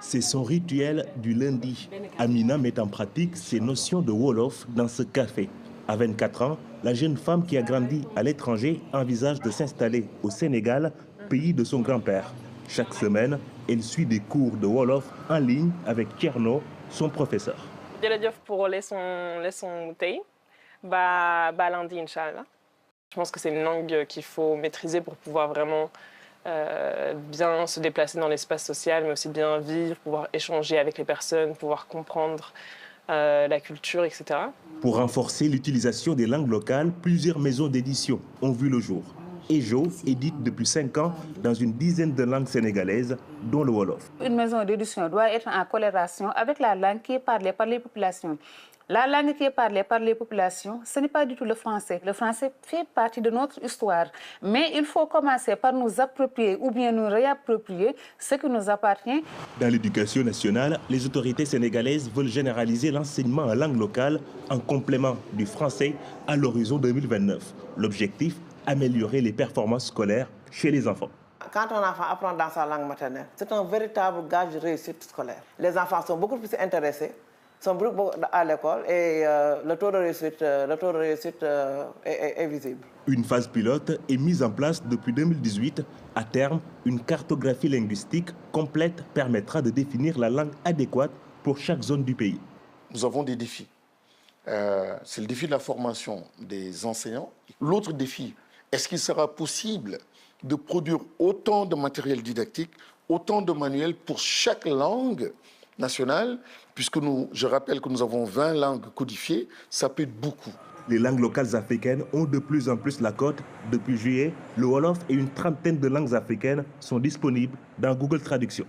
C'est son rituel du lundi. Amina met en pratique ses notions de Wolof dans ce café. À 24 ans, la jeune femme qui a grandi à l'étranger envisage de s'installer au Sénégal, pays de son grand-père. Chaque semaine, elle suit des cours de Wolof en ligne avec Thierno, son professeur. Jërëjëf pour leçon tey lundi inchallah. Je pense que c'est une langue qu'il faut maîtriser pour pouvoir vraiment bien se déplacer dans l'espace social, mais aussi bien vivre, pouvoir échanger avec les personnes, pouvoir comprendre la culture, etc. Pour renforcer l'utilisation des langues locales, plusieurs maisons d'édition ont vu le jour. Ejo édite depuis 5 ans dans une dizaine de langues sénégalaises, dont le Wolof. Une maison d'édition doit être en collaboration avec la langue qui est parlée par les populations. La langue qui est parlée par les populations, ce n'est pas du tout le français. Le français fait partie de notre histoire. Mais il faut commencer par nous approprier ou bien nous réapproprier ce qui nous appartient. Dans l'éducation nationale, les autorités sénégalaises veulent généraliser l'enseignement en langue locale en complément du français à l'horizon 2029. L'objectif, améliorer les performances scolaires chez les enfants. Quand un enfant apprend dans sa langue maternelle, c'est un véritable gage de réussite scolaire. Les enfants sont beaucoup plus intéressés, sont beaucoup à l'école et le taux de réussite est visible. Une phase pilote est mise en place depuis 2018. À terme, une cartographie linguistique complète permettra de définir la langue adéquate pour chaque zone du pays. Nous avons des défis. C'est le défi de la formation des enseignants. L'autre défi, est-ce qu'il sera possible de produire autant de matériel didactique, autant de manuels pour chaque langue nationale, puisque je rappelle que nous avons 20 langues codifiées, ça peut être beaucoup. Les langues locales africaines ont de plus en plus la cote. Depuis juillet, le Wolof et une trentaine de langues africaines sont disponibles dans Google Traduction.